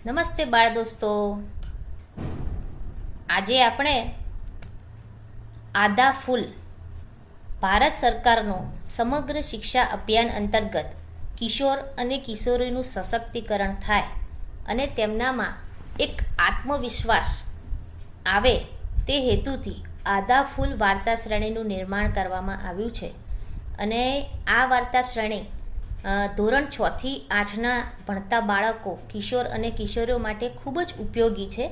નમસ્તે બાળ દોસ્તો, આજે આપણે આદા ફૂલ ભારત સરકારનો સમગ્ર શિક્ષા અભિયાન અંતર્ગત કિશોર અને કિશોરીનું સશક્તિકરણ થાય અને તેમનામાં એક આત્મવિશ્વાસ આવે તે હેતુથી આદા ફૂલ વાર્તા શ્રેણીનું નિર્માણ કરવામાં આવ્યું છે. અને આ વાર્તા શ્રેણી ધોરણ 6 થી 8ના ભણતા બાળકો, કિશોર અને કિશોરીઓ માટે ખૂબ જ ઉપયોગી છે,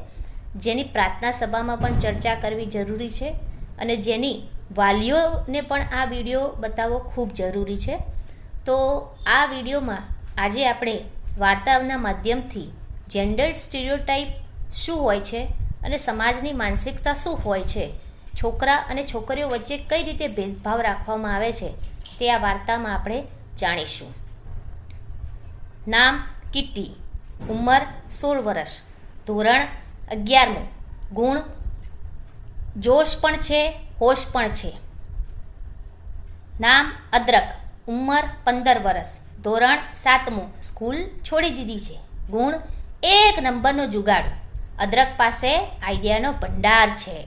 જેની પ્રાર્થના સભામાં પણ ચર્ચા કરવી જરૂરી છે અને જેની વાલીઓને પણ આ વિડીયો બતાવવો ખૂબ જરૂરી છે. તો આ વિડીયોમાં આજે આપણે વાર્તાના માધ્યમથી જેન્ડર સ્ટીરિયોટાઇપ શું હોય છે અને સમાજની માનસિકતા શું હોય છે, છોકરા અને છોકરીઓ વચ્ચે કઈ રીતે ભેદભાવ રાખવામાં આવે છે, તે આ વાર્તામાં આપણે જાણીશું. નામ કિટ્ટી, ઉંમર 16 વર્ષ, ધોરણ 11મું, ગુણ જોશ પણ છે, હોશ પણ છે. નામ અદરક, ઉંમર 15 વર્ષ, ધોરણ 7મું, સ્કૂલ છોડી દીધી છે, ગુણ 1 નંબરનો જુગાડો, અદરક પાસે આઈડિયાનો ભંડાર છે.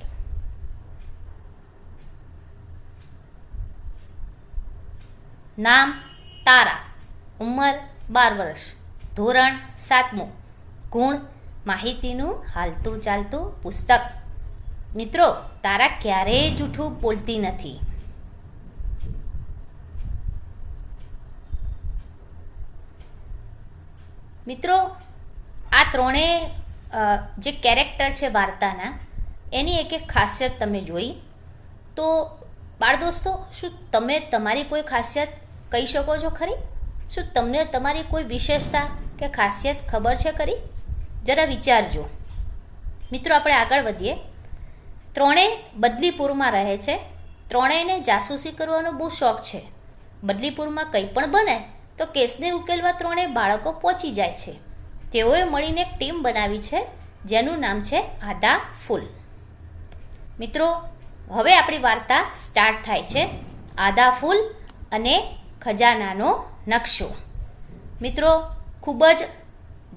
નામ તારા, ઉંમર 12 વર્ષ, ધોરણ 7મું, ગુણ માહિતીનું હાલતું ચાલતું પુસ્તક. મિત્રો, તારા ક્યારેય જૂઠું બોલતી નથી. મિત્રો, આ ત્રણેય જે કેરેક્ટર છે વાર્તાના, એની એક ખાસિયત તમે જોઈ. તો બાળ દોસ્તો, શું તમે તમારી કોઈ ખાસિયત કહી શકો છો ખરી? શું તમને તમારી કોઈ વિશેષતા કે ખાસિયત ખબર છે ખરી? જરા વિચારજો. મિત્રો, આપણે આગળ વધીએ. ત્રણેય બદલીપુરમાં રહે છે. ત્રણેયને જાસૂસી કરવાનો બહુ શોખ છે. બદલીપુરમાં કંઈ પણ બને તો કેસને ઉકેલવા ત્રણેય બાળકો પહોંચી જાય છે. તેઓએ મળીને એક ટીમ બનાવી છે, જેનું નામ છે આદા ફૂલ. મિત્રો, હવે આપણી વાર્તા સ્ટાર્ટ થાય છે. આદા ફૂલ અને ખજાનાનો નકશો. મિત્રો, ખૂબ જ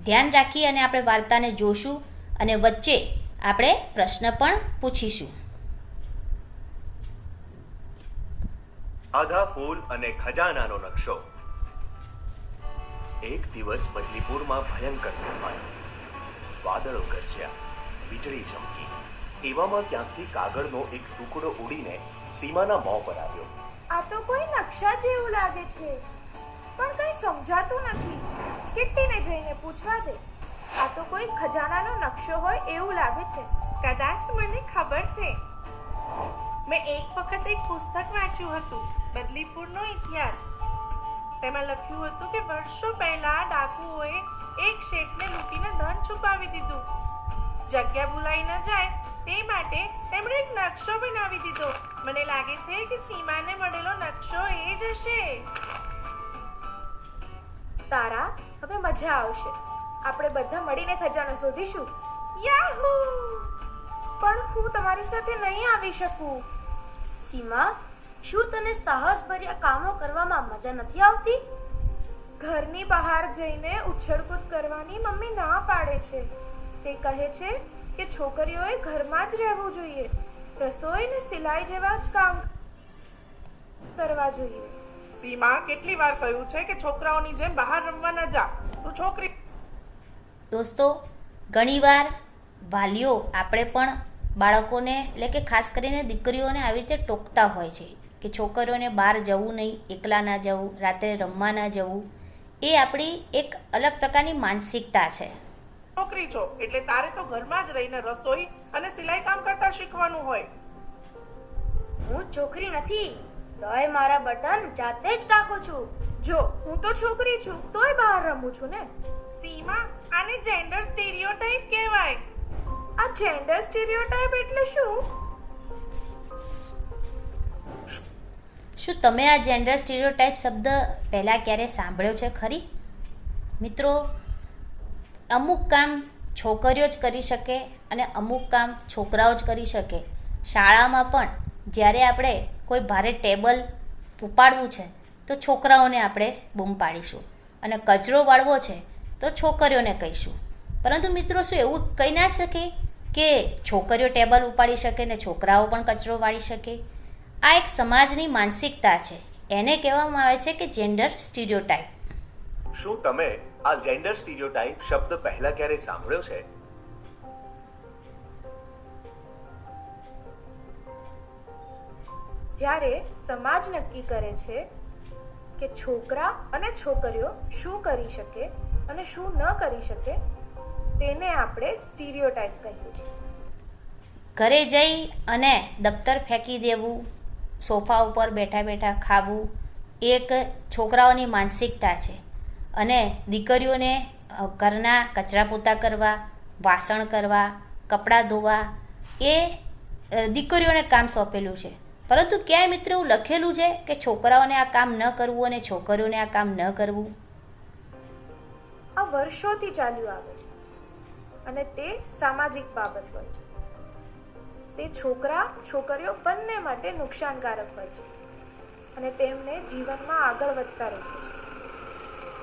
ધ્યાન રાખી અને આપણે વાર્તાને જોશું અને વચ્ચે આપણે પ્રશ્ન પણ પૂછીશું. આદા ફૂલ અને ખજાનાનો નકશો. એક દિવસ બદલીપુરમાં ભયંકર તોફાન. વાદળો ગરજ્યા, વીજળી ચમકી. એવામાં ક્યાંકથી કાગળનો એક ટુકડો ઉડીને સીમાના મોં પર આવ્યો. આ તો કોઈ નકશા જેવું લાગે છે, પણ કંઈ સમજાતું નથી. કિટ્ટીને જઈને પૂછવા દે. આ તો કોઈ ખજાનાનો નકશો હોય એવું લાગે છે. કદાચ મને ખબર છે. મેં એક વખત એક પુસ્તક વાંચ્યું હતું, બદલીપુરનો ઇતિહાસ. તેમાં લખ્યું હતું કે વર્ષો પહેલા ડાકુઓએ એક શેઠને લૂંટીને ધન છુપાવી દીધું. જગ્યા ભૂલાઈ ન જાય તે માટે તેમણે એક નકશો બનાવી દીધો. મને લાગે છે કે સીમાને મળેલો નકશો એ જ હશે. તારા, હવે મજા આવશે. આપણે બધા મળીને ખજાનો શોધીશું. યાહૂ! પણ હું તમારી સાથે નહીં આવી શકું. સીમા, શું તને સાહસભર્યા કામો કરવામાં મજા નથી આવતી? ઘરની બહાર જઈને ઉછળકૂદ કરવાની મમ્મી ના પાડે છે. તે કહે છે કે છોકરીઓએ ઘરમાં જ રહેવું જોઈએ, રસોઈ ને સિલાઈ જેવા જ કામ કરવા જોઈએ. સીમા, કેટલી વાર કહ્યું છે કે છોકરાઓની જેમ બહાર રમવા ન જા. તું છોકરી. દોસ્તો, ઘણીવાર વાલીઓ આપણે પણ બાળકોને, એટલે કે ખાસ કરીને દીકરીઓને આવી રીતે ટોકતા હોય છે કે છોકરીઓને બહાર જવું નહીં, એકલા ના જવું, રાત્રે રમવા ના જવું. એ આપણી એક અલગ પ્રકારની માનસિકતા છે. છોકરી છો એટલે તારે તો ઘરમાં જ રહીને રસોઈ અને સિલાઈ કામ કરતા શીખવાનું હોય. હું છોકરી નથી, તોય મારા બટન જાતે જ ટાંકું છું. જો હું તો છોકરી છું તોય બહાર રમું છું ને. સીમા, આને જેન્ડર સ્ટીરિયોટાઇપ કહેવાય. આ જેન્ડર સ્ટીરિયોટાઇપ એટલે શું? શું તમે આ જેન્ડર સ્ટીરિયોટાઇપ શબ્દ પહેલાં ક્યારે સાંભળ્યો છે ખરી? મિત્રો, અમુક કામ છોકરીઓ જ કરી શકે અને અમુક કામ છોકરાઓ જ કરી શકે. શાળામાં પણ જ્યારે આપણે કોઈ ભારે ટેબલ ઉપાડવું છે તો છોકરાઓને આપણે બૂમ પાડીશું અને કચરો વાળવો છે તો છોકરીઓને કહીશું. પરંતુ મિત્રો શું એવું કહી ના શકે કે છોકરીઓ ટેબલ ઉપાડી શકે ને છોકરાઓ પણ કચરો વાળી શકે? આ એક સમાજની માનસિકતા છે. એને કહેવામાં આવે છે કે જેન્ડર સ્ટીરિયોટાઇપ. શું તમે આ જેન્ડર સ્ટીરિયોટાઇપ શબ્દ પહેલા ક્યારે સાંભળ્યો છે? જ્યારે સમાજ નક્કી કરે છે કે છોકરા અને છોકરીઓ શું કરી શકે અને શું ન કરી શકે, તેને આપણે સ્ટીરિયોટાઇપ કહીએ છીએ. ઘરે જઈ અને દફતર ફેંકી દેવું, સોફા ઉપર બેઠા બેઠા ખાવું, એક છોકરાઓની માનસિકતા છે. અને દીકરીઓને ઘરના કચરા પોતા કરવા, વાસણ કરવા, કપડાં ધોવા, એ દીકરીઓને કામ સોંપેલું છે. પરંતુ ક્યાંય મિત્ર એવું લખેલું છે કે છોકરાઓને આ કામ ન કરવું અને છોકરીઓને આ કામ ન કરવું? આ વર્ષોથી ચાલ્યું આવે છે અને તે સામાજિક બાબત હોય છે. તે છોકરા છોકરીઓ બંને માટે નુકસાનકારક હોય છે અને તેમને જીવનમાં આગળ વધતા રોકે છે.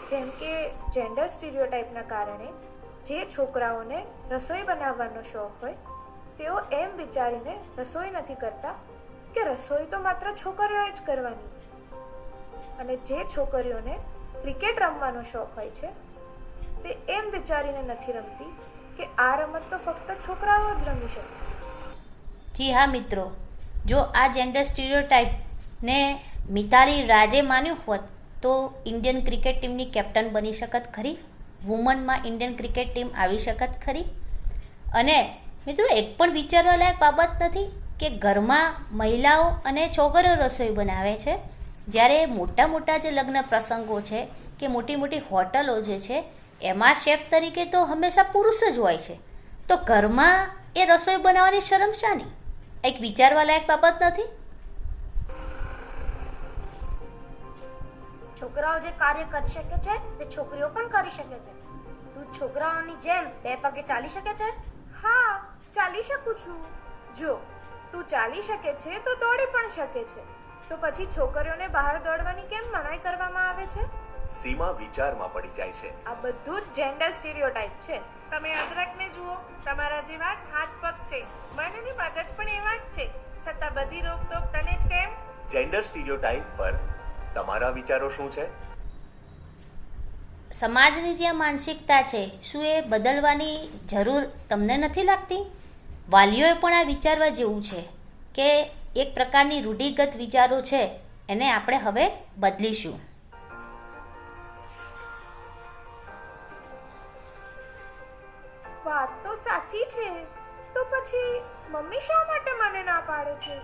જેમ કે જેન્ડર સ્ટીરિયોટાઇપના કારણે જે છોકરાઓને રસોઈ બનાવવાનો શોખ હોય તેઓ એમ વિચારીને રસોઈ નથી કરતા કે રસોઈ તો માત્ર છોકરીઓએ જ કરવાની. અને જે છોકરીઓને ક્રિકેટ રમવાનો શોખ હોય છે તે એમ વિચારીને નથી રમતી કે આ રમત તો ફક્ત છોકરાઓ જ રમી શકે. જી હા મિત્રો, જો આ જેન્ડર સ્ટીરિયોટાઇપને મિતાલી રાજે માન્યું હોત તો ઇન્ડિયન ક્રિકેટ ટીમની કેપ્ટન બની શકત ખરી? વુમનમાં ઇન્ડિયન ક્રિકેટ ટીમ આવી શકત ખરી? અને મિત્રો, એક પણ વિચારવા લાયક બાબત નથી કે ઘરમાં મહિલાઓ અને છોકરીઓ રસોઈ બનાવે છે, જ્યારે મોટા મોટા જે લગ્ન પ્રસંગો છે કે મોટી મોટી હોટલો જે છે એમાં શેફ તરીકે તો હંમેશા પુરુષ જ હોય છે. તો ઘરમાં એ રસોઈ બનાવવાની શરમ શાની? એક વિચારવા લાયક બાબત નથી? છોકરાઓ જે કાર્ય કરી શકે છે તે છોકરીઓ પણ કરી શકે છે. તું છોકરાઓની જેમ 2 પગે ચાલી શકે છે? હા, ચાલી શકું છું. જો તું ચાલી શકે છે તો દોડી પણ શકે છે. તો પછી છોકરીઓને બહાર દોડવાની કેમ મનાઈ કરવામાં આવે છે? સીમા વિચારમાં પડી જાય છે. આ બધું જ જેન્ડર સ્ટીરિયોટાઇપ છે. તમે અદરકને જુઓ, તમારા જેવા જ હાથ પગ છે, મન અને મગજ પણ એવા જ છે, છતાં બધી રોકટોક તને જ કેમ? જેન્ડર સ્ટીરિયોટાઇપ પર તમારા વિચારો શું છે? સમાજની જે આ માનસિકતા છે શું એ બદલવાની જરૂર તમને નથી લાગતી? વાલીઓએ પણ આ વિચારવા જેવું છે કે એક પ્રકારની રૂઢિગત વિચારો છે એને આપણે હવે બદલીશું. વાત તો સાચી છે, તો પછી મમ્મી શા માટે મને ના પાડે છે?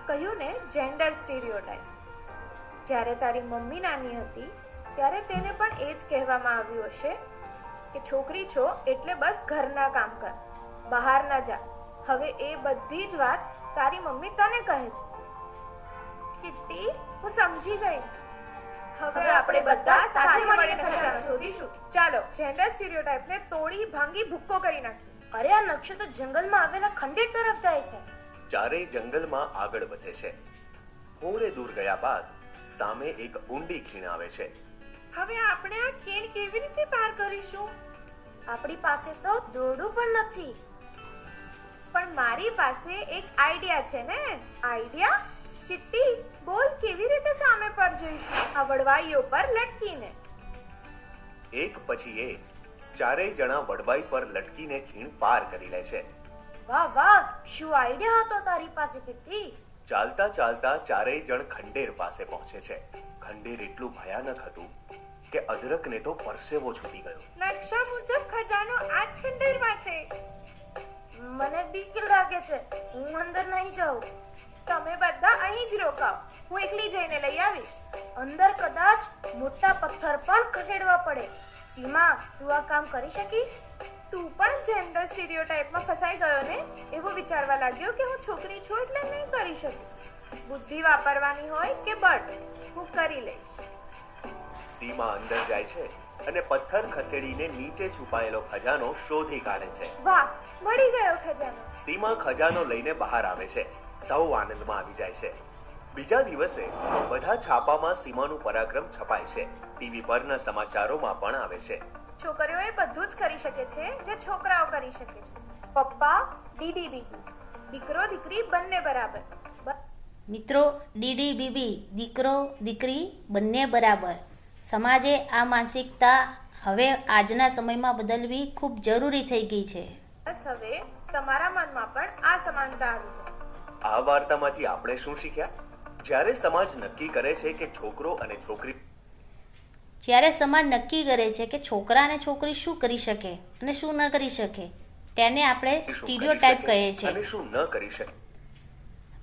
કહ્યું ને, જેન્ડર સ્ટીરિયોટાઇપ. જ્યારે તારી મમ્મી નાની હતી ત્યારે તેને પણ એ જ કહેવામાં આવ્યું હશે કે છોકરી છો એટલે બસ ઘરના કામ કર, બહાર ના જા. હવે એ બધી જ વાત તારી મમ્મી તને કહે છે. કિટ્ટી, હું સમજી ગઈ. હવે આપણે બધા સાથે મળીને ખજાનો શોધીશું. ચાલો જેન્ડર સ્ટીરિયોટાઇપને તોડી ભાંગી ભૂક્કો કરી નાખીએ. અરે આ નકશો તો જંગલમાં આવેલા ખંડેર તરફ જાય છે. ચારેય જંગલમાં આગળ વધે છે. થોડે દૂર ગયા બાદ સામે એક ઊંડી ખીણ આવે છે. હવે આપણે આ ખીણ કેવી રીતે પાર કરીશું? આપણી પાસે તો દોરડું પણ નથી. પણ મારી પાસે એક આઈડિયા છે ને. આઈડિયા? કિટ્ટી, બોલ, કેવી રીતે સામે પર જઈશું? આ વડવાઈઓ પર લટકીને. એક પછી એક ચારેય જણા વડવાઈ પર લટકીને ખીણ પાર કરી લે છે. વાહ વાહ, શું આઈડિયા હતો તારી પાસે કિટ્ટી. ચાલતા ચાલતા ચારેય જણ ખંડેર પાસે પહોંચે છે. ખંડેર એટલું ભયાનક હતું કે અદરકને તો પરસેવો છૂટી ગયો. નકશા મુજબ ખજાનો આ જ ખંડેરમાં છે. મને બીક લાગે છે, હું અંદર નહીં જાઉં. તમે બધા અહીં જ રોકાવ, હું એકલી જઈને લઈ આવીશ. અંદર કદાચ મોટા પથ્થર પણ ખસેડવા પડે. સીમા, તું આ કામ કરી શકીશ? તું પણ જેન્ડર સ્ટીરિયોટાઇપમાં ફસાઈ ગયો ને? એવું વિચારવા લાગ્યો કે હું છોકરી છું એટલે નહીં કરી શકું. બુદ્ધિ વાપરવાની હોય કે બળ, હું કરી લઈશ. સીમા અંદર જાય છે અને પથ્થર ખસેડીને નીચે છુપાયેલો ખજાનો શોધી કાઢે છે. વાહ, મળી ગયો ખજાનો. સીમા ખજાનો લઈને બહાર આવે છે. સૌ આનંદમાં આવી જાય છે. બીજા દિવસે બધા છાપામાં સીમાનું પરાક્રમ છપાય છે. ટીવી પરના સમાચારોમાં પણ આવે છે. છોકરીઓએ બધું જ કરી શકે છે જે છોકરાઓ કરી શકે છે. પપ્પા DDBB. દીકરો દીકરી બંને બરાબર. મિત્રો, ડીડી બીબી, દીકરો દીકરી બંને બરાબર. સમાજે આ માનસિકતા હવે આજના સમયમાં બદલવી ખૂબ જરૂરી થઈ ગઈ છે. બસ હવે તમારા મનમાં પણ આ સમાનતા આવી જાય. આ વાર્તામાંથી આપણે શું શીખ્યા? જ્યારે સમાજ નક્કી કરે છે કે છોકરો અને છોકરી જ્યારે સમાજ નક્કી કરે છે કે છોકરા અને છોકરી શું કરી શકે અને શું ન કરી શકે, તેને આપણે શું કરી સ્ટીરિયોટાઇપ શકે કહીએ છીએ. અને શું ન કરી શકે.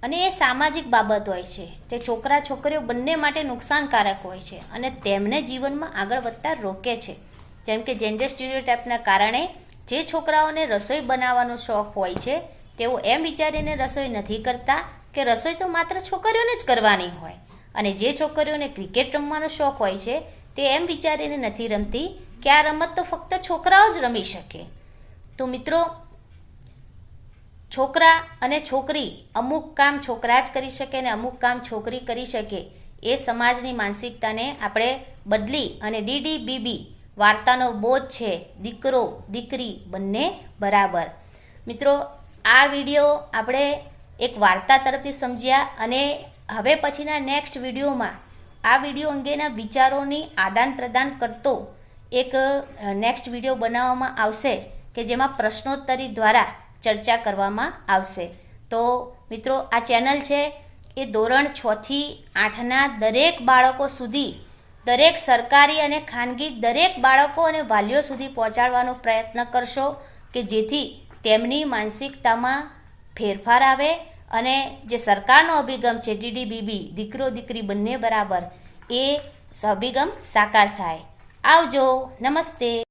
અને એ સામાજિક બાબત હોય છે. તે છોકરા છોકરીઓ બંને માટે નુકસાનકારક હોય છે અને તેમને જીવનમાં આગળ વધતા રોકે છે. જેમ કે જેન્ડર સ્ટીરિયોટાઇપના કારણે જે છોકરાઓને રસોઈ બનાવવાનો શોખ હોય છે તેઓ એમ વિચારીને રસોઈ નથી કરતા કે રસોઈ તો માત્ર છોકરીઓને જ કરવાની હોય, અને જે છોકરીઓને ક્રિકેટ રમવાનો શોખ હોય છે તે એમ વિચારીને નથી રમતી કે આ રમત તો ફક્ત છોકરાઓ જ રમી શકે. તો મિત્રો, છોકરા અને છોકરી અમુક કામ છોકરા જ કરી શકે અને અમુક કામ છોકરી કરી શકે, એ સમાજની માનસિકતાને આપણે બદલી અને DDBB વાર્તાનો બોધ છે દીકરો દીકરી બંને બરાબર. મિત્રો, આ વિડીયો આપણે એક વાર્તા તરફથી સમજ્યા અને હવે પછીના નેક્સ્ટ વિડીયોમાં આ વિડીયો અંગેના વિચારોની આદાન પ્રદાન કરતો એક નેક્સ્ટ વિડીયો બનાવવામાં આવશે કે જેમાં પ્રશ્નોત્તરી દ્વારા ચર્ચા કરવામાં આવશે. તો મિત્રો, આ ચેનલ છે એ ધોરણ 6 થી 8ના દરેક બાળકો સુધી, દરેક સરકારી અને ખાનગી દરેક બાળકો અને વાલીઓ સુધી પહોંચાડવાનો પ્રયત્ન કરશો કે જેથી તેમની માનસિકતામાં ફેરફાર આવે અને જે સરકારનો અભિગમ છે DDBB, દીકરો દીકરી બંને બરાબર, એ અભિગમ સાકાર થાય. આવજો. નમસ્તે.